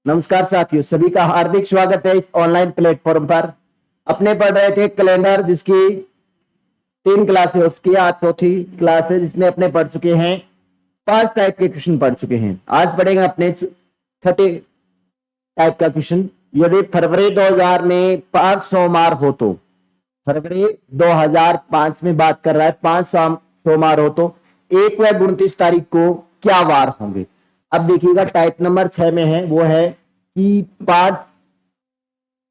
नमस्कार साथियों, सभी का हार्दिक स्वागत है इस ऑनलाइन प्लेटफॉर्म पर। अपने पढ़ रहे थे कैलेंडर, जिसकी 3 क्लास है, उसकी आज चौथी क्लास है, जिसमें अपने पढ़ चुके हैं 5 टाइप के क्वेश्चन पढ़ चुके हैं। आज पढ़ेंगे अपने 30 टाइप का क्वेश्चन। यदि फरवरी 2000 में 5 सोमवार हो तो, फरवरी 2005 में बात कर रहा है, 5 सोमवार हो तो 1 व 29 तारीख को क्या वार होंगे। अब देखिएगा, टाइप नंबर 6 में है, वो है कि 5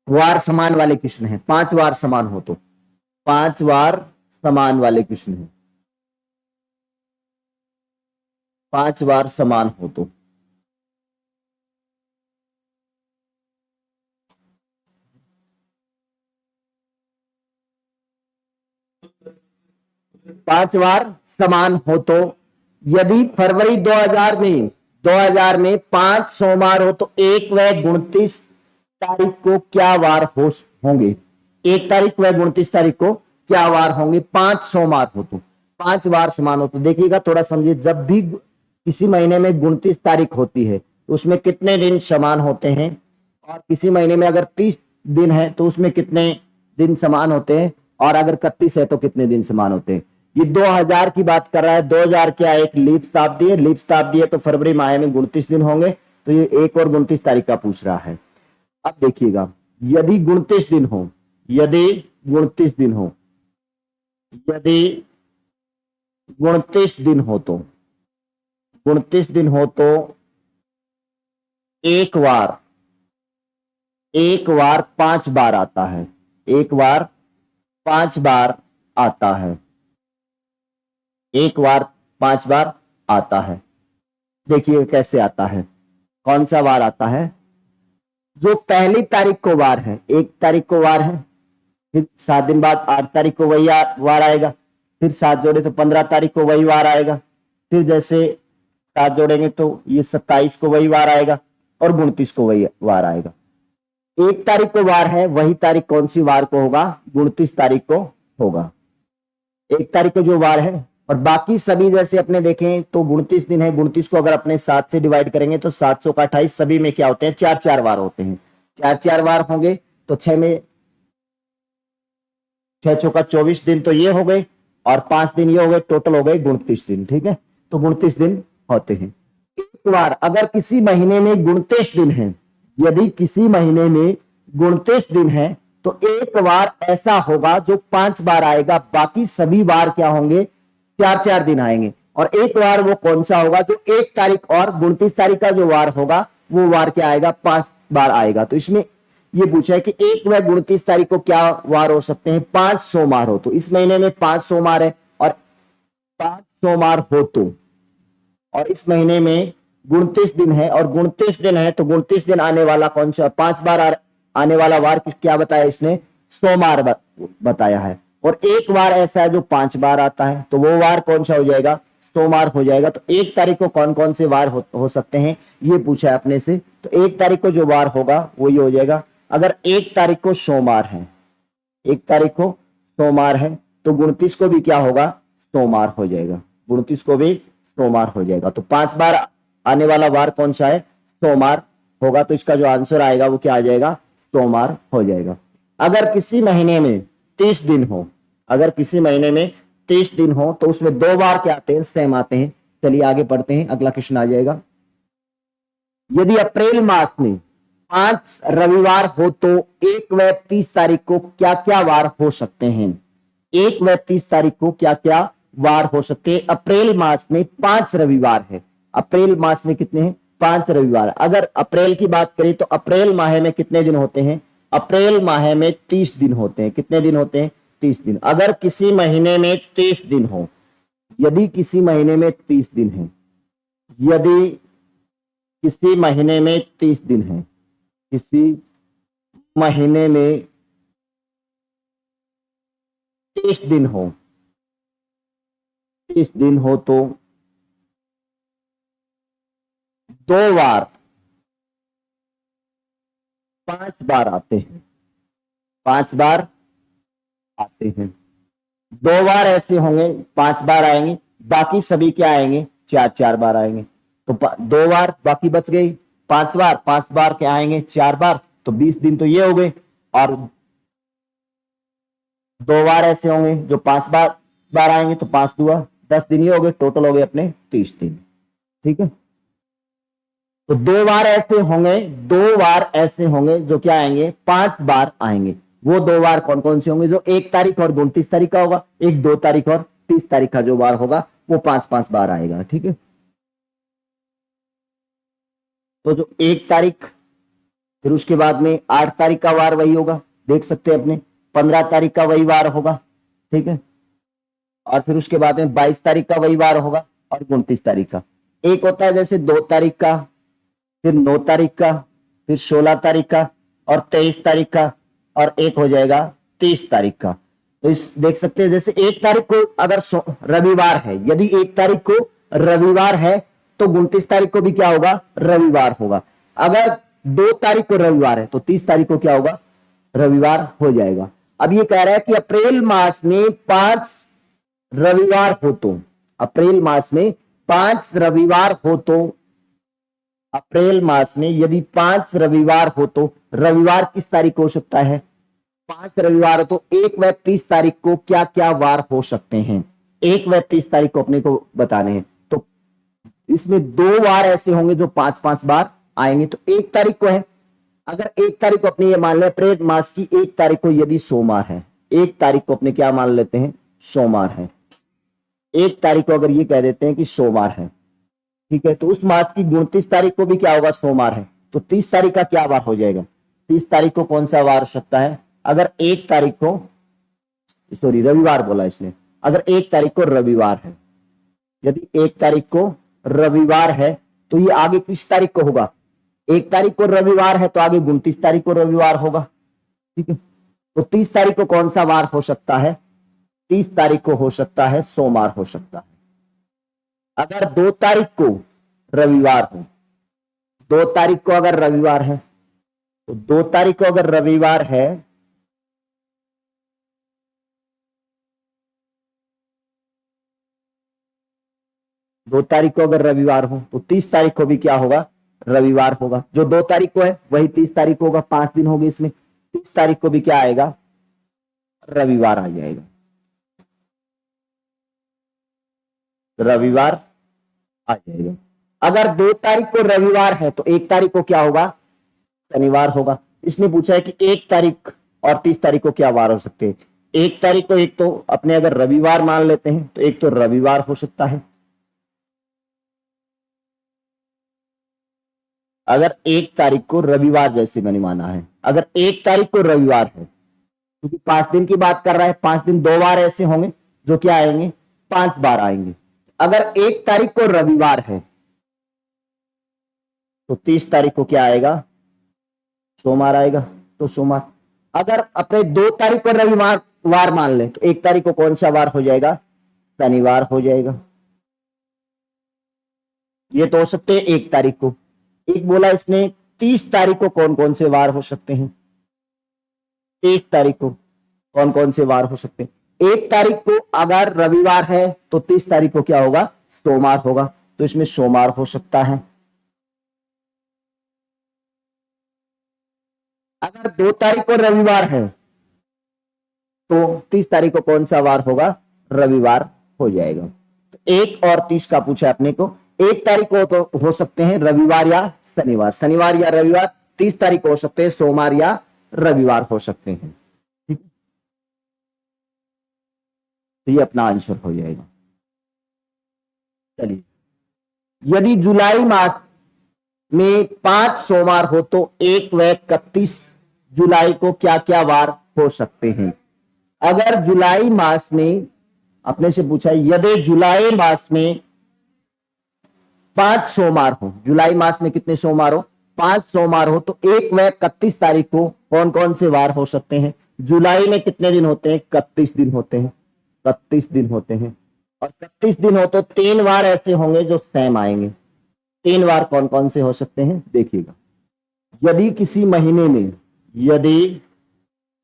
वार समान वाले क्वेश्चन है। 5 वार समान हो तो, 5 वार समान वाले क्वेश्चन है। 5 वार समान हो तो, पांच बार समान हो तो, यदि फरवरी 2000 में 5 सोमवार हो तो 1 व 29 तारीख को क्या वार होंगे। 1 तारीख व 29 तारीख को क्या वार होंगे। 5 सोमवार हो तो, 5 वार समान हो तो। देखिएगा, थोड़ा समझिए, जब भी किसी महीने में 29 तारीख होती है तो उसमें कितने दिन समान होते हैं, और किसी महीने में अगर 30 दिन है तो उसमें कितने दिन समान होते हैं, और अगर 31 है तो कितने दिन समान होते हैं। ये 2000 की बात कर रहा है। 2000 क्या एक लीप शताब्दी है, लीप शताब्दी है तो फरवरी माह में 29 दिन होंगे, तो ये 1 और 29 तारीख का पूछ रहा है। अब देखिएगा, यदि 29 दिन हो, यदि 29 दिन हो, यदि 29 दिन हो तो, 29 दिन हो तो एक वार 5 बार आता है। एक वार 5 बार आता है। एक वार 5 बार आता है। देखिए कैसे आता है, कौन सा वार आता है। जो पहली तारीख को वार है, 1 तारीख को वार है, फिर 7 दिन बाद 8 तारीख को वही वार आएगा, फिर 7 जोड़े तो 15 तारीख को वही वार आएगा, फिर जैसे 7 जोड़ेंगे तो ये 27 को वही वार आएगा, और 29 को वही वार आएगा। 1 तारीख को वार है, वही तारीख कौन सी वार को होगा, 29 तारीख को होगा। 1 तारीख को जो वार है, और बाकी सभी जैसे अपने देखें तो 29 दिन है। 29 को अगर अपने 7 से डिवाइड करेंगे तो 700 का 28, सभी में क्या होते हैं, 4-4 वार होते हैं। 4-4 वार होंगे तो 6 में 6 चौका 24 दिन तो ये हो गए, और 5 दिन ये हो गए, टोटल हो गए 29 दिन। ठीक है, तो 29 दिन होते हैं। एक बार अगर किसी महीने में 29 दिन है, यदि किसी महीने में 29 दिन है तो एक बार ऐसा होगा जो 5 बार आएगा, बाकी सभी बार क्या होंगे, 4-4 दिन आएंगे। और एक बार वो कौन सा होगा, जो 1 तारीख और 29 तारीख का जो वार होगा, वो वार क्या आएगा, 5 बार आएगा। तो इसमें ये पूछा है कि 1 व 29 तारीख को क्या वार हो सकते हैं, 5 सोमवार हो तो। इस महीने में 5 सोमवार है, और 5 सोमवार हो तो, और इस महीने में 29 दिन है, और 29 दिन है तो 29 दिन आने वाला कौन सा, 5 बार आने वाला वार क्या बताया इसने, सोमवार बताया है। और एक वार ऐसा है जो 5 बार आता है, तो वो वार कौन सा हो जाएगा, सोमवार हो जाएगा। तो 1 तारीख को कौन कौन से वार हो सकते हैं, ये पूछा है अपने से। तो 1 तारीख को जो वार होगा वो ये हो जाएगा। अगर 1 तारीख को सोमवार है, 1 तारीख को सोमवार है, तो 29 को भी क्या होगा, सोमवार हो जाएगा। 29 को भी सोमवार हो जाएगा। तो 5 बार आने वाला वार कौन सा है, सोमवार होगा। तो इसका जो आंसर आएगा वो क्या आ जाएगा, सोमवार हो जाएगा। अगर किसी महीने में 30 दिन हो, अगर किसी महीने में 30 दिन हो तो उसमें 2 बार क्या आते हैं, सेम आते हैं। चलिए आगे पढ़ते हैं, अगला क्वेश्चन आ जाएगा। यदि अप्रैल मास में 5 रविवार हो तो 1 व 30 तारीख को क्या क्या वार हो सकते हैं। 1 व 30 तारीख को क्या क्या वार हो सकते हैं। अप्रैल मास में 5 रविवार है। अप्रैल मास में कितने हैं, 5 रविवार। अगर अप्रैल की बात करें तो अप्रैल माह में कितने दिन होते हैं, अप्रैल माह में 30 दिन होते हैं। कितने दिन होते हैं, 30 दिन। अगर किसी महीने में 30 दिन हो, यदि किसी महीने में 30 दिन है, यदि किसी महीने में 30 दिन है, किसी महीने में 30 दिन हो, 30 दिन हो तो 2 बार 5 बार आते हैं। 5 बार आते हैं। 2 बार ऐसे होंगे, 5 बार आएंगे, बाकी सभी क्या आएंगे, 4-4 बार आएंगे। तो 2 बार बाकी बच गई, पांच बार क्या आएंगे, 4 बार, तो 20 दिन तो ये हो गए, और 2 बार ऐसे होंगे जो 5 बार आएंगे, तो 5 दुआ 10 दिन ये हो गए, टोटल हो गए अपने 30 दिन। ठीक है, तो 2 बार ऐसे होंगे, 2 बार ऐसे होंगे जो क्या आएंगे, 5 बार आएंगे। वो 2 बार कौन कौन से होंगे, जो 1 तारीख और 29 तारीख का होगा, एक 2 तारीख और 30 तारीख का जो बार होगा वो 5 बार आएगा। ठीक है, तो जो 1 तारीख, फिर उसके बाद में 8 तारीख का वार वही होगा, देख सकते हैं अपने, 15 तारीख का वही वार होगा। ठीक है, और फिर उसके बाद में 22 तारीख का वही वार होगा, और 29 तारीख का। एक होता है जैसे 2 तारीख का, फिर 9 तारीख का, फिर 16 तारीख का, और 23 तारीख का, और एक हो जाएगा 30 तारीख का। तो इस देख सकते हैं, जैसे 1 तारीख को अगर रविवार है, यदि 1 तारीख को रविवार है तो 29 तारीख को भी क्या होगा, रविवार होगा। अगर 2 तारीख को रविवार है तो 30 तारीख को क्या होगा, रविवार हो जाएगा। अब ये कह रहा है कि अप्रैल मास में 5 रविवार हो तो, अप्रैल मास में 5 रविवार हो तो, अप्रैल मास में यदि 5 रविवार हो तो रविवार किस तारीख को हो सकता है, 5 रविवार हो तो 1 व 30 तारीख को क्या क्या वार हो सकते हैं, 1 व 30 तारीख को अपने को बताने हैं। तो इसमें 2 वार ऐसे होंगे जो 5 बार आएंगे। तो 1 तारीख को है, अगर 1 तारीख को अपने ये मान ले, अप्रैल मास की 1 तारीख को यदि सोमवार है, 1 तारीख को अपने क्या मान लेते हैं, सोमवार है, 1 तारीख को अगर ये कह देते हैं कि सोमवार है, ठीक है, तो उस मास की 29 तारीख को भी क्या होगा, सोमवार है। तो 30 तारीख का क्या वार हो जाएगा, 30 तारीख को कौन सा वार हो सकता है, अगर 1 तारीख को, सॉरी रविवार बोला इसने, अगर 1 तारीख को रविवार है, यदि 1 तारीख को रविवार है तो ये आगे किस तारीख को होगा, 1 तारीख को रविवार है तो आगे 29 तारीख को रविवार होगा। ठीक है, तो 30 तारीख को कौन सा वार हो सकता है, 30 तारीख को हो सकता है सोमवार हो सकता है। अगर 2 तारीख को रविवार हो, 2 तारीख को अगर रविवार है, तो 2 तारीख को अगर रविवार है, दो तारीख को अगर रविवार हो तो 30 तारीख को भी क्या होगा, रविवार होगा। जो 2 तारीख को है वही 30 तारीख को होगा, 5 दिन हो गए इसमें, 30 तारीख को भी क्या आएगा, रविवार आ जाएगा, रविवार आ जाएगा। अगर 2 तारीख को रविवार है तो 1 तारीख को क्या होगा, शनिवार होगा। इसने पूछा है कि 1 तारीख और 30 तारीख को क्या वार हो सकते हैं। 1 तारीख को एक तो अपने अगर रविवार मान लेते हैं तो एक तो रविवार हो सकता है, अगर 1 तारीख को रविवार, जैसे मैंने माना है, अगर 1 तारीख को रविवार है, क्योंकि 5 दिन की बात कर रहा है, 5 दिन 2 बार ऐसे होंगे जो क्या आएंगे, 5 बार आएंगे। अगर 1 तारीख को रविवार है तो 30 तारीख को क्या आएगा, सोमवार आएगा, तो सोमवार। अगर अपने 2 तारीख को रविवार वार मान ले तो 1 तारीख को कौन सा वार हो जाएगा, शनिवार हो जाएगा। ये तो हो सकते हैं 1 तारीख को। एक बोला इसने 30 तारीख को कौन कौन से वार हो सकते हैं, 30 तारीख को कौन कौन से वार हो सकते हैं। 1 तारीख को अगर रविवार है तो 30 तारीख को क्या होगा, सोमवार होगा, तो इसमें सोमवार हो सकता है। अगर 2 तारीख को रविवार है तो 30 तारीख को कौन सा वार होगा, रविवार हो जाएगा। तो 1 और 30 का पूछा अपने को। 1 तारीख को तो हो सकते हैं रविवार या शनिवार, शनिवार या रविवार। 30 तारीख को हो सकते हैं सोमवार या रविवार हो सकते हैं। ठीक है, तो ये अपना आंसर हो जाएगा। चलिए, यदि जुलाई मास में 5 सोमवार हो तो 1 व 31 जुलाई को क्या क्या वार हो सकते हैं। अगर जुलाई मास में, अपने से पूछा यदि जुलाई मास में 5 सोमवार हो, जुलाई मास में कितने सोमवार हो, 5 सोमवार हो तो 1 व 31 तारीख को कौन कौन से वार हो सकते हैं। जुलाई में कितने दिन होते हैं, 31 दिन होते हैं, 31 दिन होते हैं। और 31 दिन हो तो 3 वार ऐसे होंगे जो सेम आएंगे। 3 वार कौन कौन से हो सकते हैं, देखिएगा। यदि किसी महीने में, यदि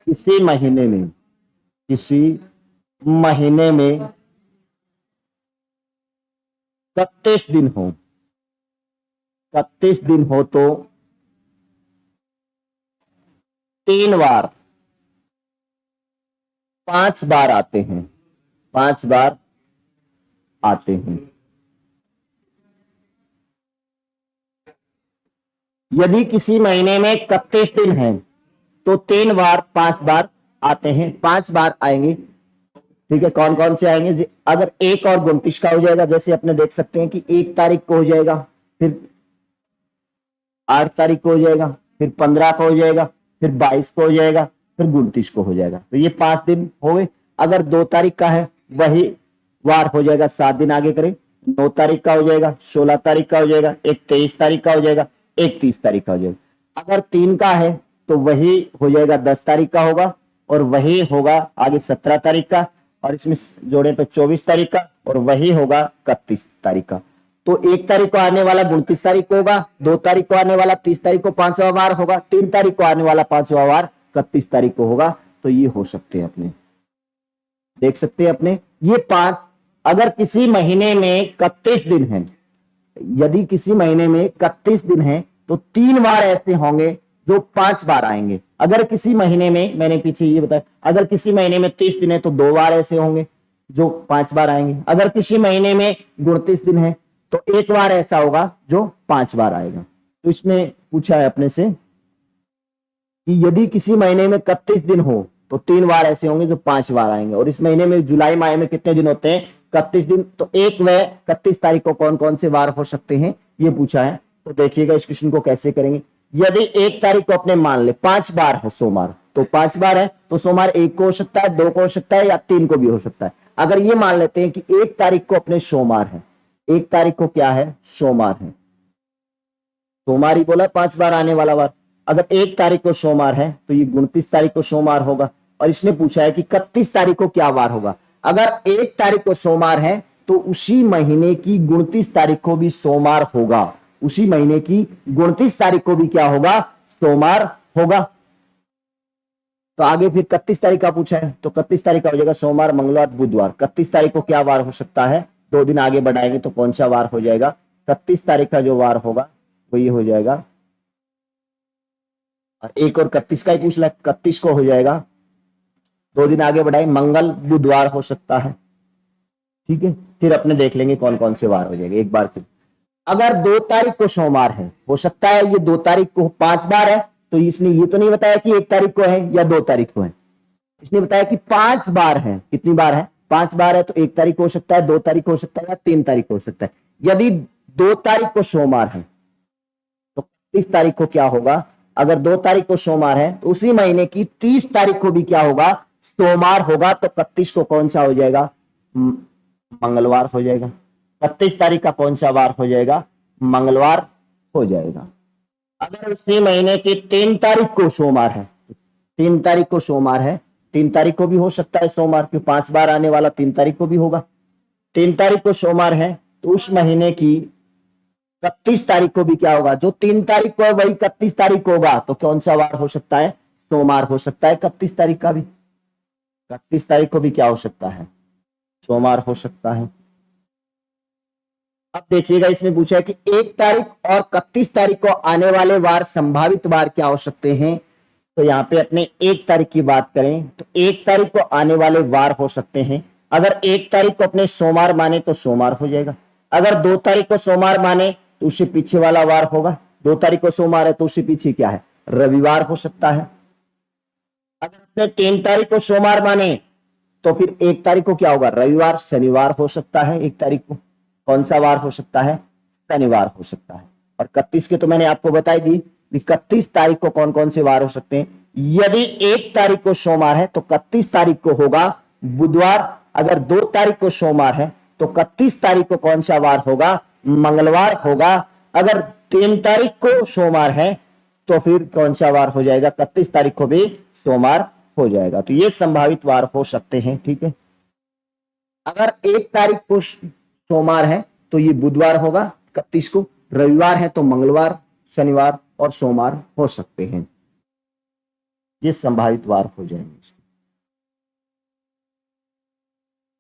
किसी महीने में, किसी महीने में 31 दिन हो, 31 दिन हो तो 3 बार 5 बार आते हैं, 5 बार आते हैं। यदि किसी महीने में 31 दिन है तो 3 बार 5 बार आते हैं, 5 बार आएंगे। ठीक है, कौन कौन से आएंगे? अगर 1 और 29 का हो जाएगा, जैसे अपने देख सकते हैं कि 1 तारीख को हो जाएगा, फिर 8 तारीख को हो जाएगा, फिर 15 को हो जाएगा, फिर 22 को हो जाएगा, फिर 29 को हो जाएगा। तो ये 5 दिन हो गए। अगर 2 तारीख का है वही वार हो जाएगा, 7 दिन आगे करें। 9 तारीख का हो जाएगा, 16 तारीख का हो जाएगा, एक 23 तारीख का हो जाएगा, एक 30 तारीख का हो जाएगा। अगर 3 का है तो वही हो जाएगा 10 तारीख का होगा, और वही होगा आगे 17 तारीख का, और इसमें जोड़े तो 24 तारीख का, और वही होगा 31 तारीख का। तो 1 तारीख को आने वाला 29 तारीख को होगा, 2 तारीख को आने वाला 30 तारीख को 5वां वार होगा, 3 तारीख को आने वाला 5वां वार 31 तारीख को होगा। तो ये हो सकते हैं अपने, देख सकते हैं अपने ये 5। अगर किसी महीने में 31 दिन है, यदि किसी महीने में 31 दिन है तो 3 बार ऐसे होंगे जो 5 बार आएंगे। अगर किसी महीने में, मैंने पीछे ये बताया, अगर किसी महीने में 30 दिन है तो 2 बार ऐसे होंगे जो 5 बार आएंगे। अगर किसी महीने में 29 दिन है तो 1 बार ऐसा होगा जो 5 बार आएगा। तो इसमें पूछा है अपने से कि यदि किसी महीने में 31 दिन हो तो 3 बार ऐसे होंगे जो 5 बार आएंगे। और इस महीने में, जुलाई माह में कितने दिन होते हैं? 31 दिन। तो 1 व 31 तारीख को कौन कौन से वार हो सकते हैं, ये पूछा है। तो देखिएगा इस क्वेश्चन को कैसे करेंगे। यदि 1 तारीख को अपने मान ले 5 बार है सोमवार, तो 5 बार है तो सोमवार 1 को हो सकता है, 2 को हो सकता है, या 3 को भी हो सकता है। अगर ये मान लेते हैं कि 1 तारीख को अपने सोमवार है, 1 तारीख को क्या है? सोमवार है। सोमवार ही बोला 5 बार आने वाला वार। अगर 1 तारीख को सोमवार है तो ये 29 तारीख को सोमवार होगा। और इसने पूछा है कि 31 तारीख को क्या वार होगा। अगर 1 तारीख को सोमवार है तो उसी महीने की 29 तारीख को भी सोमवार होगा। उसी महीने की 29 तारीख को भी क्या होगा? सोमवार होगा। तो आगे फिर 31 तारीख का पूछा है, तो 31 तारीख का हो जाएगा सोमवार, मंगलवार, बुधवार। 31 तारीख को क्या वार हो सकता है? 2 दिन आगे बढ़ाएंगे तो कौन सा वार हो जाएगा? 31 तारीख का जो वार होगा वो ये हो जाएगा। और 1 और 31 का ही पूछ ला, 31 को हो जाएगा, 2 दिन आगे बढ़ाए, मंगल बुधवार हो सकता है। ठीक है, फिर अपने देख लेंगे कौन कौन से वार हो जाएंगे एक बार फिर। अगर 2 तारीख को सोमवार है, हो सकता है ये 2 तारीख को 5 बार है, तो इसने ये तो नहीं बताया कि 1 तारीख को है या 2 तारीख को है। इसने बताया कि 5 बार है। कितनी बार है? 5 बार है। तो 1 तारीख को हो सकता है, 2 तारीख को हो सकता है, या 3 तारीख को हो सकता है। यदि 2 तारीख को सोमवार है तो 30 तारीख को क्या होगा? अगर 2 तारीख को सोमवार है तो उसी महीने की 30 तारीख को भी क्या होगा? सोमवार होगा। तो 31 को कौन सा हो जाएगा? मंगलवार हो जाएगा। 31 तारीख का कौन सा वार हो जाएगा? मंगलवार हो जाएगा। अगर उसी महीने की 3 तारीख को सोमवार है, 3 तारीख को सोमवार है, 3 तारीख को भी हो सकता है सोमवार, क्योंकि 5 बार आने वाला 3 तारीख को भी होगा। 3 तारीख को सोमवार है तो उस महीने की 31 तारीख को भी क्या होगा? जो 3 तारीख को है वही 31 तारीख को होगा। तो कौन सा वार हो सकता है? सोमवार हो सकता है 31 तारीख का भी। 31 तारीख को भी क्या हो सकता है? सोमवार हो सकता है। अब देखिएगा, इसमें पूछा है कि 1 तारीख और 31 तारीख को आने वाले वार, संभावित वार क्या हो सकते हैं। तो यहाँ पे अपने 1 तारीख की बात करें तो 1 तारीख को आने वाले वार हो सकते हैं। अगर 1 तारीख को अपने सोमवार माने तो सोमवार हो जाएगा। अगर 2 तारीख को सोमवार माने तो उससे पीछे वाला वार होगा। 2 तारीख को सोमवार है तो उससे पीछे क्या है? रविवार हो सकता है। अगर अपने 3 तारीख को सोमवार माने तो फिर 1 तारीख को क्या होगा? रविवार, शनिवार हो सकता है। 1 तारीख को कौन सा वार हो सकता है? शनिवार हो सकता है। और 31 के तो मैंने आपको बताई दी कि 31 तारीख को कौन कौन से वार हो सकते हैं। यदि 1 तारीख को सोमवार है तो 31 तारीख को होगा बुधवार। अगर 2 तारीख को सोमवार है तो 31 तारीख को कौन सा वार होगा? मंगलवार होगा। अगर 3 तारीख को सोमवार है तो फिर कौन सा वार हो जाएगा? 31 तारीख को भी सोमवार हो जाएगा। तो ये संभावित वार हो सकते हैं। ठीक है, अगर 1 तारीख को सोमवार है तो ये बुधवार होगा, 31 को। रविवार है तो मंगलवार, शनिवार और सोमवार हो सकते हैं। ये संभावित वार हो जाएंगे।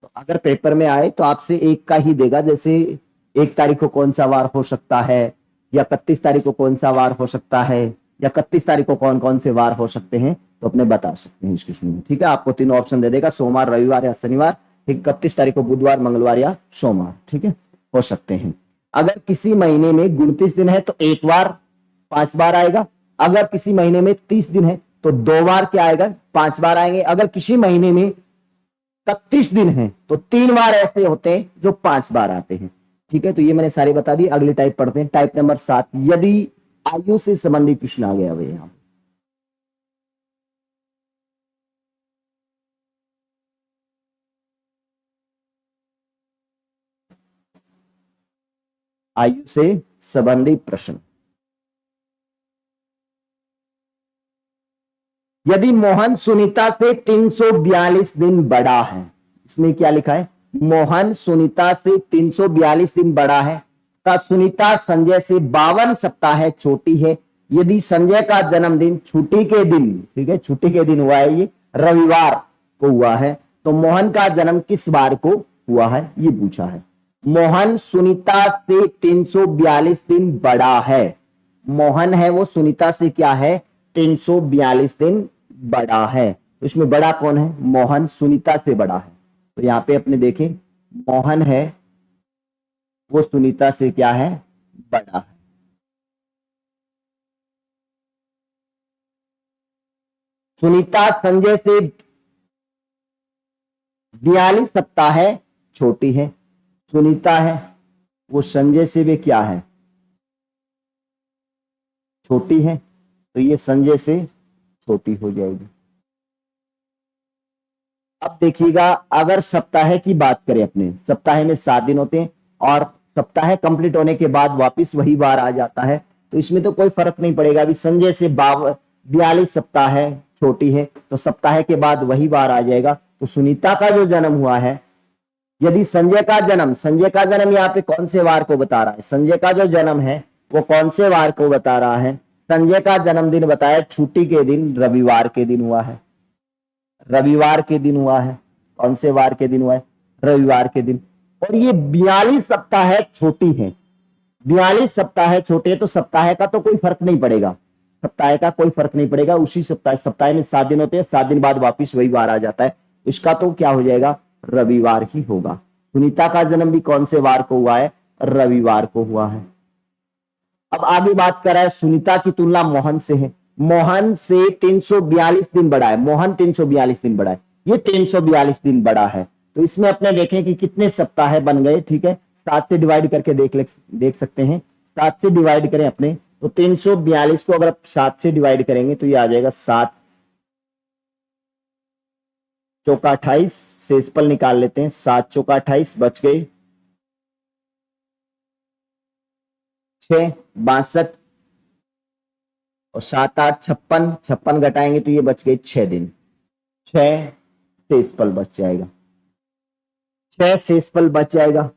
तो अगर पेपर में आए तो आपसे 1 का ही देगा, जैसे 1 तारीख को कौन सा वार हो सकता है, या 31 तारीख को कौन सा वार हो सकता है, या 31 तारीख को कौन कौन से वार हो सकते हैं, तो अपने बता सकते हैं इस क्वेश्चन में। ठीक है, आपको 3 ऑप्शन दे देगा, सोमवार, रविवार या शनिवार। ठीक, 31 तारीख को बुधवार, मंगलवार या सोमवार, ठीक है, हो सकते हैं। अगर किसी महीने में 29 दिन है तो एक बार 5 बार आएगा। अगर किसी महीने में 30 दिन है तो 2 बार क्या आएगा, 5 बार आएंगे। अगर किसी महीने में 31 दिन है तो 3 बार ऐसे होते हैं जो 5 बार आते हैं। ठीक है, तो ये मैंने सारी बता दी। अगली टाइप पढ़ते हैं, टाइप नंबर 7। यदि आयु से संबंधित प्रश्न आ गया भाई, यहां आयु से संबंधित प्रश्न। यदि मोहन सुनीता से 342 दिन बड़ा है, इसमें क्या लिखा है, मोहन सुनीता से 342 दिन बड़ा है तथा सुनीता संजय से 52 सप्ताह छोटी है। यदि संजय का जन्मदिन छुट्टी के दिन, ठीक है, छुट्टी के दिन हुआ है, ये रविवार को हुआ है, तो मोहन का जन्म किस बार को हुआ है, ये पूछा है। मोहन सुनीता से 342 दिन बड़ा है। मोहन है वो सुनीता से क्या है, 342 दिन बड़ा है। तो इसमें बड़ा कौन है, मोहन सुनीता से बड़ा है। तो यहां पे अपने देखें, मोहन है वो सुनीता से क्या है, बड़ा है। सुनीता संजय से 42 सप्ताह छोटी है। सुनीता है वो संजय से भी क्या है, छोटी है, तो ये संजय से छोटी हो जाएगी। अब देखिएगा, अगर सप्ताह की बात करें, अपने सप्ताह में 7 दिन होते हैं और सप्ताह कंप्लीट होने के बाद वापस वही बार आ जाता है, तो इसमें तो कोई फर्क नहीं पड़ेगा। अभी संजय से 42 सप्ताह छोटी है तो सप्ताह के बाद वही बार आ जाएगा। तो सुनीता का जो जन्म हुआ है, यदि संजय का जन्म यहाँ पे कौन से वार को बता रहा है, संजय का जो जन्म है वो कौन से वार को बता रहा है, संजय का जन्मदिन बताया छुट्टी के दिन, रविवार के दिन हुआ है। रविवार के दिन हुआ है। कौन से वार के दिन हुआ है, रविवार के दिन। और ये 42 सप्ताह छोटी है, 42 सप्ताह छोटे, तो सप्ताह का तो कोई फर्क नहीं पड़ेगा, सप्ताह का कोई फर्क नहीं पड़ेगा। उसी सप्ताह में 7 दिन होते हैं, 7 दिन बाद वापिस वही वार आ जाता है। इसका तो क्या हो जाएगा, रविवार ही होगा। सुनीता का जन्म भी कौन से वार को हुआ है, रविवार को हुआ है। अब आगे बात कर रहा है, सुनीता की तुलना मोहन से है। मोहन से 342 दिन बड़ा है, मोहन 342 दिन बड़ा है, ये 342 दिन बड़ा है। तो इसमें अपने देखें कि कितने सप्ताह बन गए। ठीक है, 7 से डिवाइड करके देख सकते हैं। 7 से डिवाइड करें अपने, तो 342 को अगर 7 से डिवाइड करेंगे तो ये आ जाएगा 7 चौका 28, शेषफल निकाल लेते हैं, 7 चौका 28 बच गए 6 62 और 7 8 56, 56 घटाएंगे तो ये बच गए 6 दिन, 6 शेषफल बच जाएगा, 6 शेषफल बच जाएगा।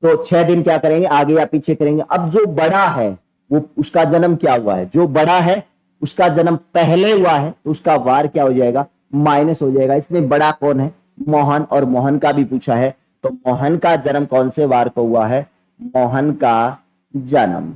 तो 6 दिन क्या करेंगे, आगे या पीछे करेंगे। अब जो बड़ा है वो, उसका जन्म क्या हुआ है, जो बड़ा है उसका जन्म पहले हुआ है, तो उसका वार क्या हो जाएगा, माइनस हो जाएगा। इसमें बड़ा कौन है, मोहन, और मोहन का भी पूछा है, तो मोहन का जन्म कौन से वार को हुआ है, मोहन का जन्म।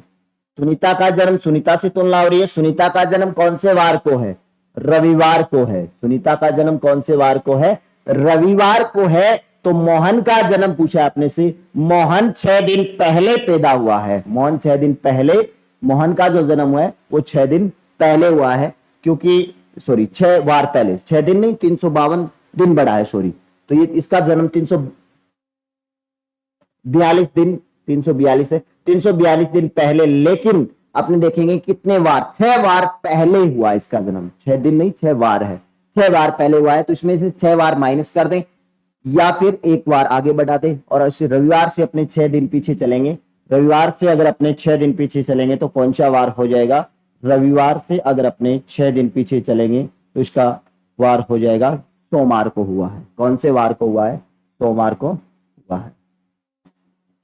सुनीता का जन्म, सुनीता से तुलना हो रही है, सुनीता का जन्म कौन से वार को है, रविवार को है। सुनीता का जन्म कौन से वार को है, रविवार को है। तो मोहन का जन्म पूछा आपने से, मोहन 6 दिन पहले पैदा हुआ है। मोहन 6 दिन पहले, मोहन का जो जन्म हुआ है वो 6 दिन पहले हुआ है, क्योंकि सॉरी 6 वार पहले, 6 दिन नहीं 352 दिन बड़ा है, सॉरी। तो ये इसका जन्म 342 दिन, 342 है, 342 दिन पहले। लेकिन अपने देखेंगे कितने वार, 6 वार पहले हुआ इसका जन्म, 6 दिन नहीं 6 वार है, 6 वार पहले हुआ है। तो इसमें से 6 वार माइनस कर दें या फिर 1 वार आगे बढ़ा दें, और ऐसे रविवार से अपने 6 दिन पीछे चलेंगे। रविवार से अगर अपने 6 दिन पीछे चलेंगे तो कौन सा वार हो जाएगा, रविवार से अगर अपने 6 दिन पीछे चलेंगे तो इसका वार हो जाएगा, सोमवार को हुआ है। कौन से वार को हुआ है, सोमवार को हुआ है।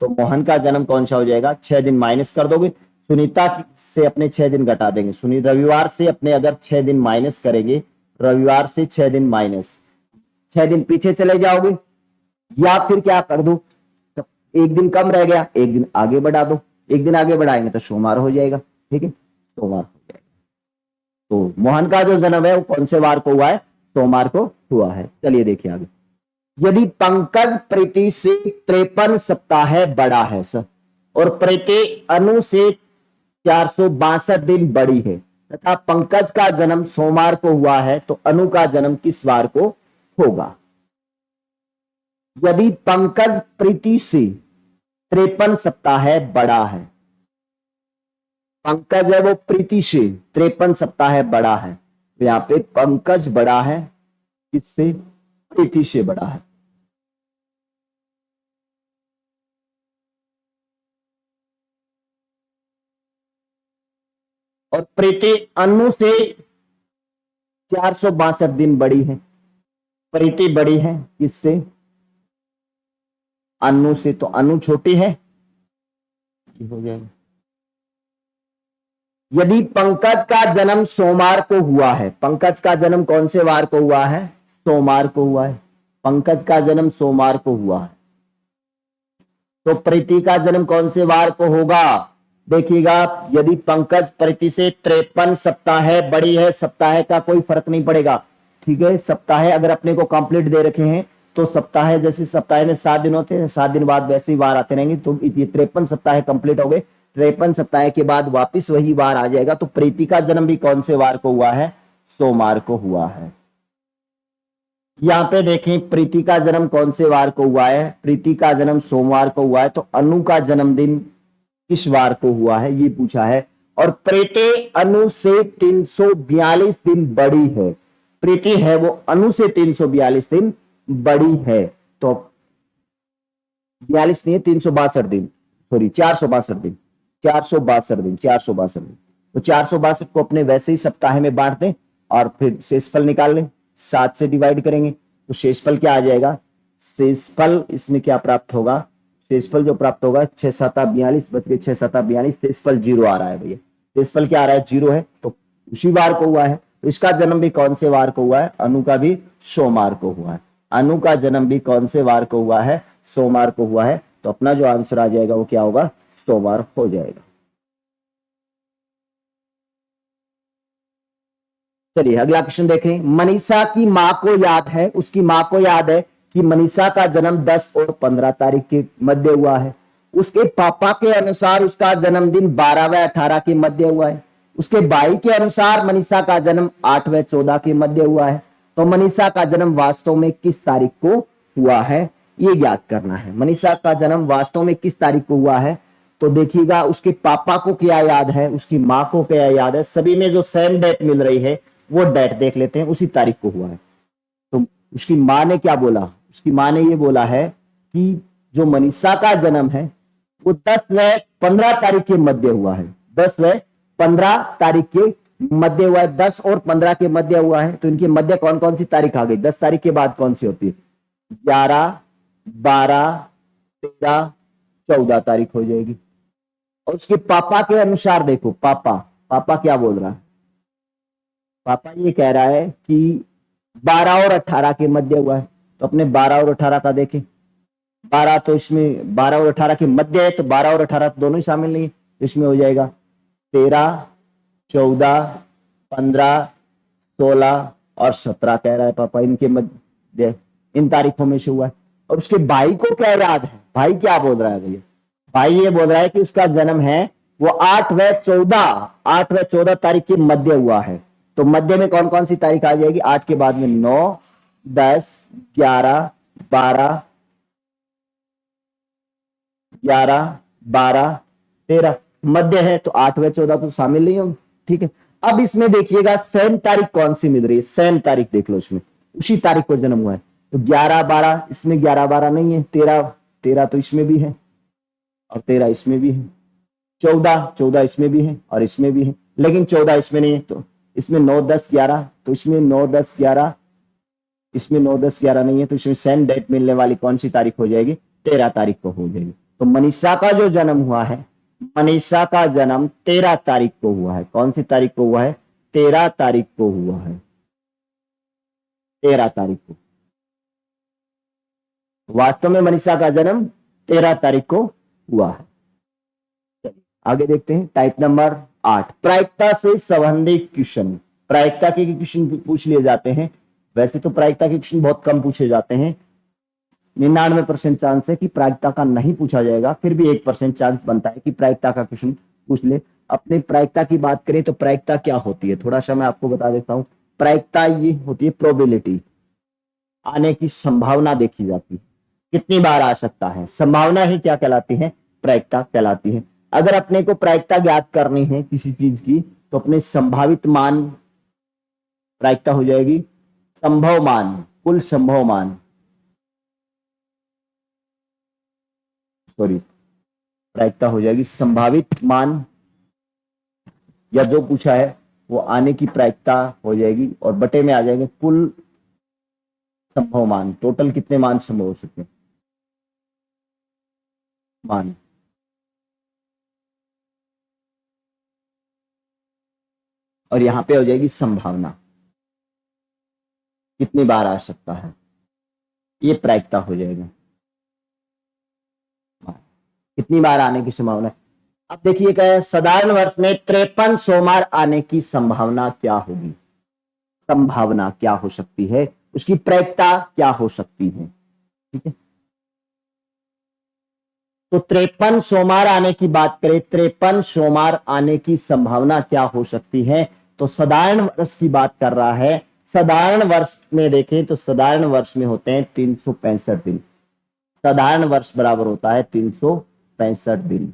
तो मोहन का जन्म कौन सा हो जाएगा, 6 दिन माइनस कर दोगे, सुनीता से अपने 6 दिन घटा देंगे। रविवार से अपने अगर 6 दिन माइनस करेंगे, रविवार से 6 दिन माइनस, 6 दिन पीछे चले जाओगे, या फिर क्या कर दो, 1 दिन कम रह गया 1 दिन आगे बढ़ा दो, एक दिन आगे बढ़ाएंगे तो सोमवार हो जाएगा, ठीक है, सोमवार हो जाएगा। तो मोहन का जो जन्म है वो कौन से वार को हुआ है? सोमवार को हुआ है। चलिए देखिए आगे। यदि पंकज प्रीति से 53 सप्ताह बड़ा है सर, और प्रीति अनु से 462 दिन बड़ी है, तथा पंकज का जन्म सोमवार को हुआ है, तो अनु का जन्म किस वार को होगा? यदि पंकज प्रीति से 53 सप्ताह बड़ा है, पंकज है वो प्रीति से 53 सप्ताह बड़ा है, तो यहां पे पंकज बड़ा है किससे? प्रीति से बड़ा है। और प्रीति अनु से 462 दिन बड़ी है। प्रीति बड़ी है किससे? अनु से, तो अनु छोटी है, हो जाएगा। यदि पंकज का जन्म सोमवार को हुआ है, पंकज का जन्म कौन से वार को हुआ है? सोमवार को हुआ है। पंकज का जन्म सोमवार को हुआ है, तो प्रीति का जन्म कौन से वार को होगा? देखिएगा, यदि पंकज प्रीति से 53 सप्ताह बड़ी है, सप्ताह का कोई फर्क नहीं पड़ेगा, ठीक है। सप्ताह अगर अपने को कंप्लीट दे रखे हैं तो सप्ताह, जैसे सप्ताह में 7 दिन होते हैं, 7 दिन बाद वैसे ही वार आते रहेंगे, तो ये 53 सप्ताह कंप्लीट हो गए। 53 सप्ताह के बाद वापिस वही वार आ जाएगा। तो प्रीति का जन्म भी कौन से वार को हुआ है? सोमवार को हुआ है। यहां पे देखें, प्रीति का जन्म कौन से वार को हुआ है? प्रीति का जन्म सोमवार को हुआ है, तो अनु का जन्मदिन किस वार को हुआ है, ये पूछा है। और प्रीति अनु से 342 दिन बड़ी है। प्रीति है वो अनु से 342 दिन बड़ी है, तो 42 नहीं है, 362 दिन, सॉरी 462 दिन, 462 दिन, 462 दिन। तो 462 को अपने वैसे ही सप्ताह में बांट दें और फिर शेषफल निकाल लें, 7 से डिवाइड करेंगे तो शेषफल क्या आ जाएगा? शेषफल इसमें क्या प्राप्त होगा? शेषफल जो प्राप्त होगा 6 7 42 बच गए, 6 7 42, शेषफल 0 आ रहा है भैया। शेषफल क्या आ रहा है? 0 है, तो उसी वार को हुआ है। तो इसका जन्म भी कौन से वार को हुआ है? अनु का भी सोमवार को हुआ है। अनु का जन्म भी कौन से वार को हुआ है? सोमवार को हुआ है। तो अपना जो आंसर आ जाएगा वो क्या होगा? सोमवार हो जाएगा। चलिए अगला क्वेश्चन देखें। मनीषा की मां को याद है, उसकी मां को याद है कि मनीषा का जन्म 10 और 15 तारीख के मध्य हुआ है। उसके पापा के अनुसार उसका जन्मदिन 12 व 18 के मध्य हुआ है। उसके भाई के अनुसार मनीषा का जन्म 8 व 14 के मध्य हुआ है। तो मनीषा का जन्म वास्तव में किस तारीख को हुआ है, ये याद करना है। मनीषा का जन्म वास्तव में किस तारीख को हुआ है? तो देखिएगा, उसके पापा को क्या याद है, उसकी माँ को क्या याद है, सभी में जो सेम डेट मिल रही है वो डेट देख लेते हैं, उसी तारीख को हुआ है। तो उसकी माँ ने क्या बोला? उसकी माँ ने ये बोला है कि जो मनीषा का जन्म है वो 10 व 15 तारीख के मध्य हुआ है। 10 व 15 तारीख के मध्य हुआ है। 10 और 15 के मध्य हुआ है, तो इनके मध्य कौन कौन सी तारीख आ गई? 10 तारीख के बाद कौन सी होती है? 11, 12, 13, 14 तारीख हो जाएगी। और उसके पापा के अनुसार देखो, पापा क्या बोल रहा है? पापा ये कह रहा है कि 12 और 18 के मध्य हुआ है। तो अपने 12 और 18 का देखें। 12 तो इसमें 12 और 18 के मध्य है, तो 12 और 18 तो दोनों ही शामिल नहीं है, तो इसमें हो जाएगा 13, 14, 15, 16 और 17 कह रहा है पापा, इनके मध्य, इन तारीखों में से हुआ है। और उसके भाई को क्या याद है? भाई क्या बोल रहा है भैया? भाई ये बोल रहा है कि उसका जन्म है वो 8 व 14 तारीख के मध्य हुआ है। तो मध्य में कौन कौन सी तारीख आ जाएगी? 8 के बाद में 9, 10, 11, 12, 13 मध्य है, तो 8 व 14 तो शामिल नहीं होंगे, ठीक है। अब इसमें देखिएगा सेम तारीख कौन सी मिल रही है, सेम तारीख देख लो, इसमें उसी तारीख को जन्म हुआ है। तो 11, 12, इसमें 11, 12 नहीं है, 13 तो इसमें भी है और 13 इसमें भी है, 14 इसमें भी है और इसमें भी है, लेकिन 14 इसमें नहीं है। तो इसमें 9, 10, 11, तो इसमें 9, 10, 11, इसमें 9, 10, 11 नहीं है, तो इसमें सेम डेट मिलने वाली कौन सी तारीख हो जाएगी? 13 तारीख को हो जाएगी। तो मनीषा का जो जन्म हुआ है, मनीषा का जन्म 13 तारीख को हुआ है। कौन सी तारीख को हुआ है? 13 तारीख को हुआ है, 13 तारीख को। वास्तव में मनीषा का जन्म 13 तारीख को हुआ है। आगे देखते हैं टाइप नंबर 8, प्रायिकता से संबंधित क्वेश्चन। प्रायिकता के क्वेश्चन पूछ लिए जाते हैं। वैसे तो प्रायिकता के क्वेश्चन बहुत कम पूछे जाते हैं, 99% चांस है कि प्रायिकता का नहीं पूछा जाएगा, फिर भी 1% चांस बनता है कि प्रायिकता का क्वेश्चन पूछ ले। अपने प्रायिकता की बात करें तो प्रायिकता क्या होती है, थोड़ा सा मैं आपको बता देता हूं। प्रायिकता ये होती है प्रोबेबिलिटी, आने की संभावना देखी जाती है, कितनी बार आ सकता है, संभावना ही क्या कहलाती है, प्रायिकता कहलाती है। अगर अपने को प्रायिकता ज्ञात करनी है किसी चीज की तो अपने संभावित मान प्रायिकता हो जाएगी, संभव मान, कुल संभव मान, सॉरी, प्रायिकता हो जाएगी संभावित मान, या जो पूछा है वो आने की प्रायिकता हो जाएगी, और बटे में आ जाएंगे कुल संभव मान, टोटल कितने मान संभव हो सकते हैं मान। और यहां पे हो जाएगी संभावना, कितनी बार आ सकता है, ये प्रायिकता हो जाएगा, कितनी बार आने की संभावना है। अब देखिए क्या है, साधारण वर्ष में 53 सोमवार आने की संभावना क्या होगी, संभावना क्या हो सकती है, उसकी प्रायिकता क्या हो सकती है, ठीक है। तो 53 सोमवार आने की बात करें, 53 सोमवार आने की संभावना क्या हो सकती है, तो साधारण वर्ष की बात कर रहा है। साधारण वर्ष में देखें तो साधारण वर्ष में होते हैं 365 दिन, साधारण वर्ष बराबर होता है 365 दिन,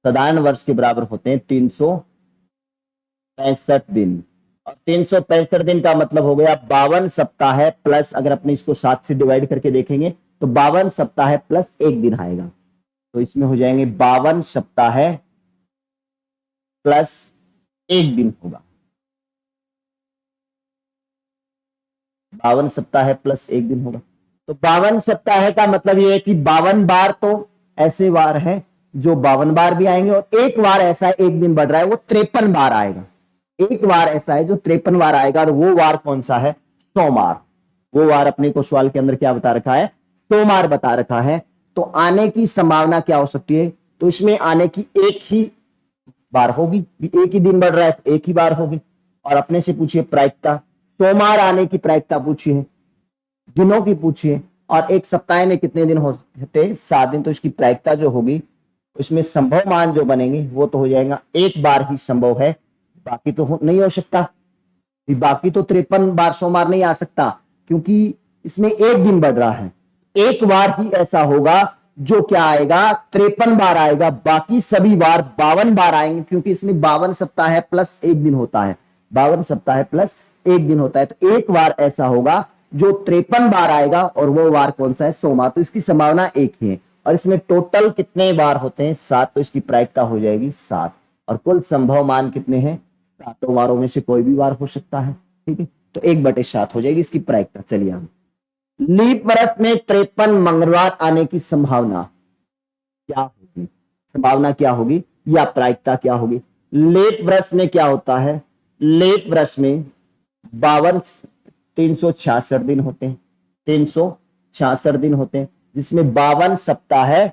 साधारण वर्ष के बराबर होते हैं 365 दिन। और 365 दिन का मतलब हो गया 52 सप्ताह है प्लस, अगर अपने इसको 7 से डिवाइड करके देखेंगे तो 52 सप्ताह है प्लस एक दिन आएगा, तो इसमें हो जाएंगे 52 सप्ताह है प्लस एक दिन होगा, 52 सप्ताह है प्लस एक दिन होगा। तो 52 सप्ताह का मतलब ये है कि 52 बार तो ऐसे वार है जो 52 बार भी आएंगे, और एक बार ऐसा है एक दिन बढ़ रहा है वो 53 बार आएगा, एक बार ऐसा है जो 53 बार आएगा, और वो वार कौन सा है, सोमवार। वो वार अपने को सवाल के अंदर क्या बता रखा है, सोमवार बता रखा है। तो आने की संभावना क्या हो सकती है, तो इसमें आने की एक ही बार होगी, एक ही दिन बढ़ रहा है तो एक ही बार होगी। और अपने से पूछिए प्रायिकता, सोमवार आने की प्रायिकता पूछी है, दिनों की पूछी है, और एक सप्ताह में कितने दिन होते हैं, 7 दिन, तो इसकी प्रायिकता जो होगी उसमें संभव मान जो बनेंगे वो तो हो जाएगा एक बार ही संभव है, बाकी तो नहीं हो सकता, बाकी तो 53 बार सोमवार नहीं आ सकता, क्योंकि इसमें एक दिन बढ़ रहा है, एक बार ही ऐसा होगा जो क्या आएगा 53 बार आएगा, बाकी सभी बार 52 बार आएंगे, क्योंकि इसमें 52 सप्ताह है प्लस एक दिन होता है, 52 सप्ताह है प्लस एक दिन होता है, तो एक बार ऐसा होगा जो 53 बार आएगा, और वो बार कौन सा है, सोमवार। तो इसकी संभावना एक ही है, और इसमें टोटल कितने बार होते हैं, 7, तो इसकी प्रायिकता हो जाएगी 7, और कुल संभव मान कितने हैं, 7 वारों में से कोई भी वार हो सकता है, ठीक है। तो 1/7 हो जाएगी इसकी प्रायिकता। चलिए हम लीप वर्ष में 53 मंगलवार आने की संभावना क्या होगी, संभावना क्या होगी या प्रायिकता क्या होगी। लेप वर्ष में क्या होता है, लेप वर्ष में 366 दिन होते हैं, 366 दिन होते हैं, जिसमें 52 सप्ताह है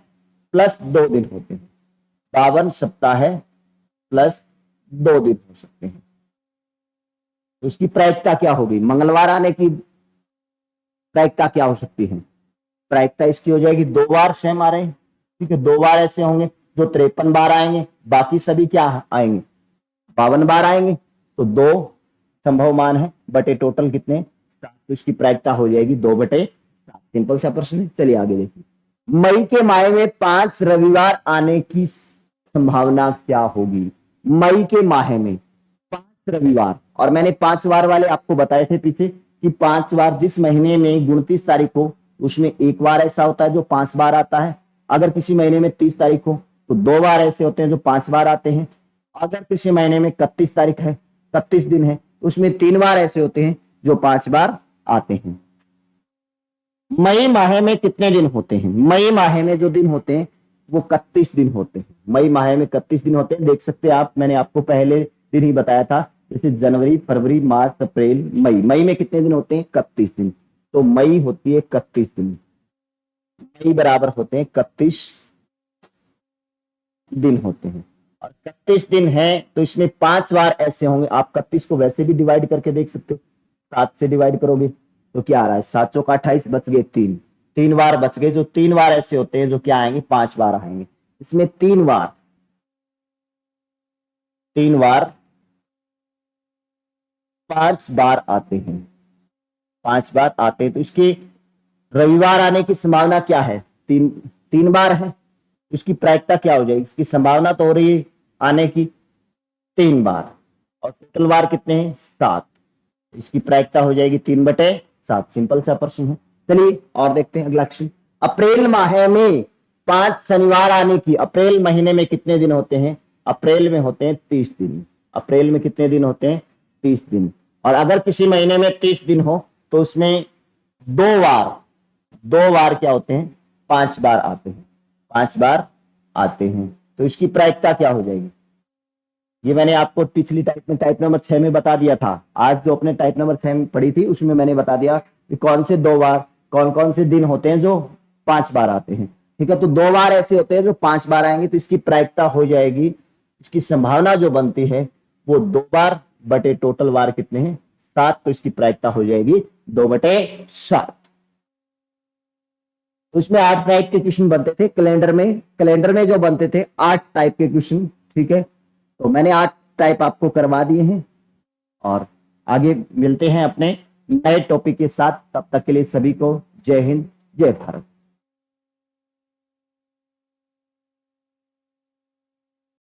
प्लस 2 दिन होते हैं, 52 सप्ताह है प्लस 2 दिन हो सकते हैं। तो उसकी प्रायिकता क्या होगी, मंगलवार आने की प्रायिकता क्या हो सकती है, प्रायिकता इसकी हो जाएगी 2 बार सेम आ रहे हैं, ठीक है, 2 बार ऐसे होंगे जो 53 बार आएंगे, बाकी सभी क्या आएंगे 52 बार आएंगे, तो 2 संभव मान है बटे टोटल कितने 7, तो इसकी प्रायिकता हो जाएगी 2/7। सिंपल सा प्रश्न है। चलिए आगे देखिए, मई के माह में 5 रविवार आने की संभावना क्या होगी, मई के माह में 5 रविवार, और मैंने 5 बार वाले आपको बताए थे पीछे कि 5 बार जिस महीने में 29 तारीख हो उसमें एक बार ऐसा होता है जो 5 बार आता है, अगर किसी महीने में 30 तारीख हो तो 2 बार ऐसे होते हैं जो 5 बार आते हैं, अगर किसी महीने में 31 तारीख है, 31 दिन है, उसमें 3 बार ऐसे होते हैं जो 5 बार आते हैं। मई माह में कितने दिन होते हैं, मई माह में जो दिन होते हैं वो 31 दिन होते हैं, मई माह में 31 दिन होते हैं, देख सकते हैं आप, मैंने आपको पहले दिन ही बताया था, जैसे जनवरी, फरवरी, मार्च, अप्रैल, मई, मई में कितने दिन होते हैं 31 दिन, तो मई होती है 31 दिन, मई बराबर होते हैं 31 दिन होते हैं। और 31 दिन है तो इसमें 5 बार ऐसे होंगे। आप 31 को वैसे भी डिवाइड करके देख सकते हो, 7 से डिवाइड करोगे तो क्या आ रहा है, 7 चौक 28, बच गए 3, 3 बार बच गए। जो 3 बार ऐसे होते हैं जो क्या आएंगे, 5 बार आएंगे। इसमें 3 बार 5 बार आते हैं, 5 बार आते हैं। तो इसके रविवार आने की संभावना क्या है, 3 बार है। इसकी प्रायिकता क्या हो जाएगी, इसकी संभावना तो हो रही है आने की 3 बार, और टोटल बार कितने हैं, 7। इसकी प्रायिकता हो जाएगी 3/7। सिंपल सा प्रश्न है। चलिए और देखते हैं अगला क्वेश्चन। अप्रैल माह में 5 शनिवार आने की, अप्रैल महीने में कितने दिन होते हैं, अप्रैल में होते हैं 30 दिन। अप्रैल में कितने दिन होते हैं, 30 दिन। और अगर किसी महीने में 30 दिन हो तो उसमें 2 बार क्या होते हैं, 5 बार आते हैं, 5 बार आते हैं। तो इसकी प्रायिकता क्या हो जाएगी, ये मैंने आपको पिछली टाइप नंबर 6 में बता दिया था। आज जो अपने टाइप नंबर 6 में पढ़ी थी उसमें मैंने बता दिया कि कौन से 2 बार, कौन कौन से दिन होते हैं जो 5 बार आते हैं। ठीक है, तो 2 बार ऐसे होते हैं जो 5 बार आएंगे। तो इसकी प्रायिकता हो जाएगी, इसकी संभावना जो बनती है वो 2 बार बटे टोटल बार कितने हैं, 7। तो इसकी प्रायिकता हो जाएगी 2/7। तो इसमें 8 टाइप के क्वेश्चन बनते थे कैलेंडर में जो बनते थे 8 टाइप के क्वेश्चन। ठीक है, तो मैंने 8 टाइप आपको करवा दिए हैं, और आगे मिलते हैं अपने नए टॉपिक के साथ। तब तक के लिए सभी को जय हिंद, जय भारत।